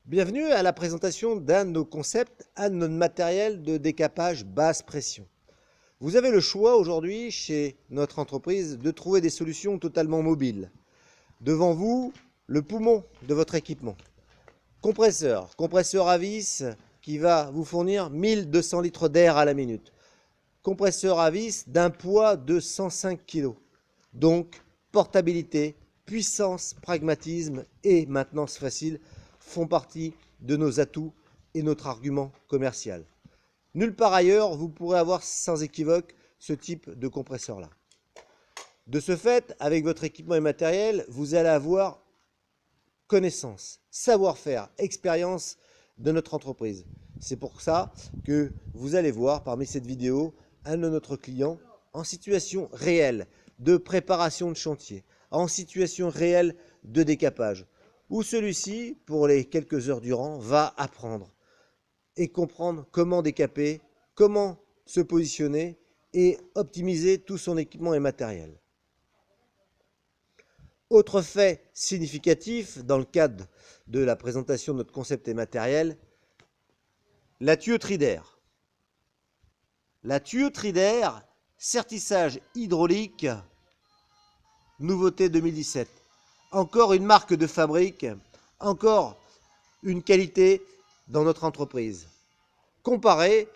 Bienvenue à la présentation d'un de nos concepts, un de notre matériel de décapage basse pression. Vous avez le choix aujourd'hui chez notre entreprise de trouver des solutions totalement mobiles. Devant vous, le poumon de votre équipement. Compresseur à vis qui va vous fournir 1200 litres d'air à la minute. Compresseur à vis d'un poids de 105 kg. Donc, portabilité, puissance, pragmatisme et maintenance facile font partie de nos atouts et notre argument commercial. Nulle part ailleurs, vous pourrez avoir sans équivoque ce type de compresseur-là. De ce fait, avec votre équipement et matériel, vous allez avoir connaissance, savoir-faire, expérience de notre entreprise. C'est pour ça que vous allez voir parmi cette vidéo un de notre client en situation réelle de préparation de chantier, en situation réelle de décapage, où celui-ci, pour les quelques heures durant, va apprendre et comprendre comment décaper, comment se positionner et optimiser tout son équipement et matériel. Autre fait significatif dans le cadre de la présentation de notre concept et matériel, la tuyauterie d'air. La tuyauterie d'air, sertissage hydraulique, nouveauté 2017. Encore une marque de fabrique, encore une qualité dans notre entreprise. Comparée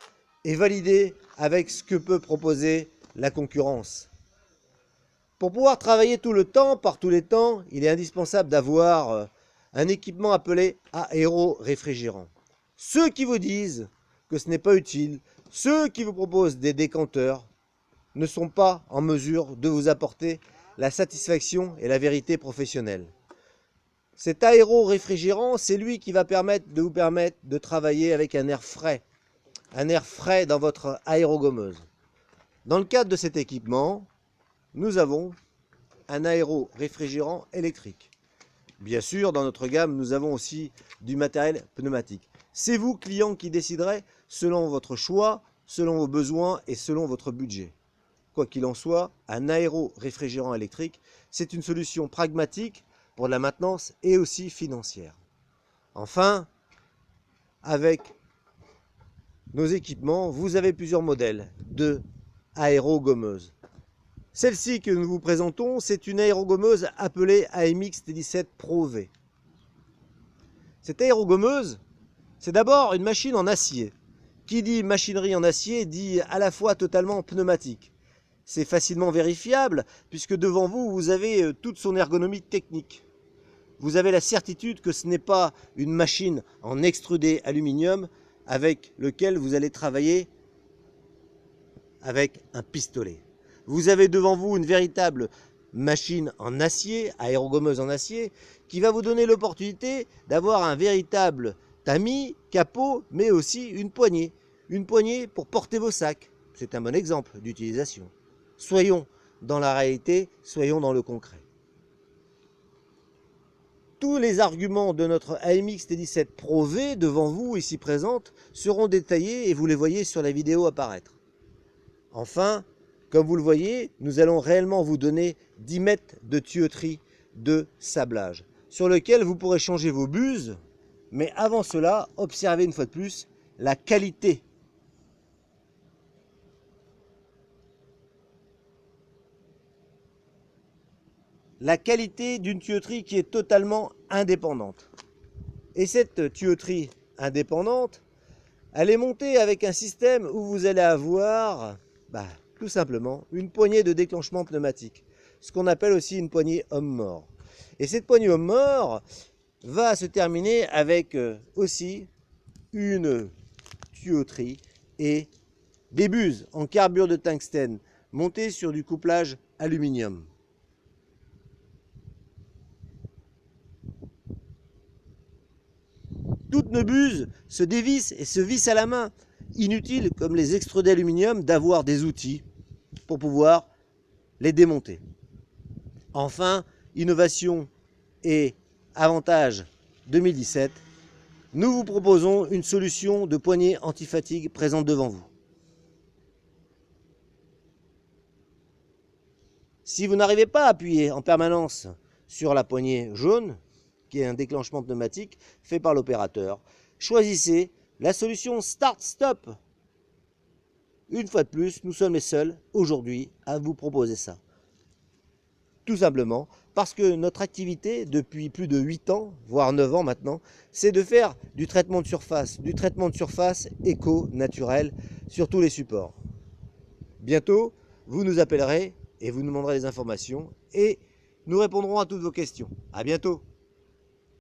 et validée avec ce que peut proposer la concurrence. Pour pouvoir travailler tout le temps, par tous les temps, il est indispensable d'avoir un équipement appelé aéro-réfrigérant. Ceux qui vous disent que ce n'est pas utile, ceux qui vous proposent des décanteurs, ne sont pas en mesure de vous apporter la satisfaction et la vérité professionnelle. Cet aéro-réfrigérant, c'est lui qui va vous permettre de travailler avec un air frais dans votre aérogommeuse. Dans le cadre de cet équipement, nous avons un aéro-réfrigérant électrique. Bien sûr, dans notre gamme, nous avons aussi du matériel pneumatique. C'est vous, client, qui déciderez selon votre choix, selon vos besoins et selon votre budget. Quoi qu'il en soit, un aéro-réfrigérant électrique, c'est une solution pragmatique pour la maintenance et aussi financière. Enfin, avec nos équipements, vous avez plusieurs modèles de aérogommeuses. Celle-ci que nous vous présentons, c'est une aérogommeuse appelée AMX T17 Pro V. Cette aérogommeuse, c'est d'abord une machine en acier. Qui dit machinerie en acier dit à la fois totalement pneumatique. C'est facilement vérifiable puisque devant vous, vous avez toute son ergonomie technique. Vous avez la certitude que ce n'est pas une machine en extrudé aluminium avec lequel vous allez travailler avec un pistolet. Vous avez devant vous une véritable machine en acier, aérogommeuse en acier, qui va vous donner l'opportunité d'avoir un véritable tamis, capot, mais aussi une poignée. Une poignée pour porter vos sacs. C'est un bon exemple d'utilisation. Soyons dans la réalité, soyons dans le concret. Tous les arguments de notre AMX T17 Pro V devant vous, ici présentes, seront détaillés et vous les voyez sur la vidéo apparaître. Enfin, comme vous le voyez, nous allons réellement vous donner 10 mètres de tuyauterie de sablage, sur lequel vous pourrez changer vos buses, mais avant cela, observez une fois de plus la qualité. La qualité d'une tuyauterie qui est totalement indépendante. Et cette tuyauterie indépendante, elle est montée avec un système où vous allez avoir tout simplement une poignée de déclenchement pneumatique, ce qu'on appelle aussi une poignée homme-mort. Et cette poignée homme-mort va se terminer avec aussi une tuyauterie et des buses en carbure de tungstène montées sur du couplage aluminium. Toutes nos buses se dévissent et se vissent à la main. Inutile, comme les extrudés aluminium, d'avoir des outils pour pouvoir les démonter. Enfin, innovation et avantage 2017, nous vous proposons une solution de poignée anti-fatigue présente devant vous. Si vous n'arrivez pas à appuyer en permanence sur la poignée jaune, qui est un déclenchement pneumatique fait par l'opérateur. Choisissez la solution Start-Stop. Une fois de plus, nous sommes les seuls aujourd'hui à vous proposer ça. Tout simplement parce que notre activité, depuis plus de 8 ans, voire 9 ans maintenant, c'est de faire du traitement de surface éco-naturel sur tous les supports. Bientôt, vous nous appellerez et vous nous demanderez des informations et nous répondrons à toutes vos questions. À bientôt.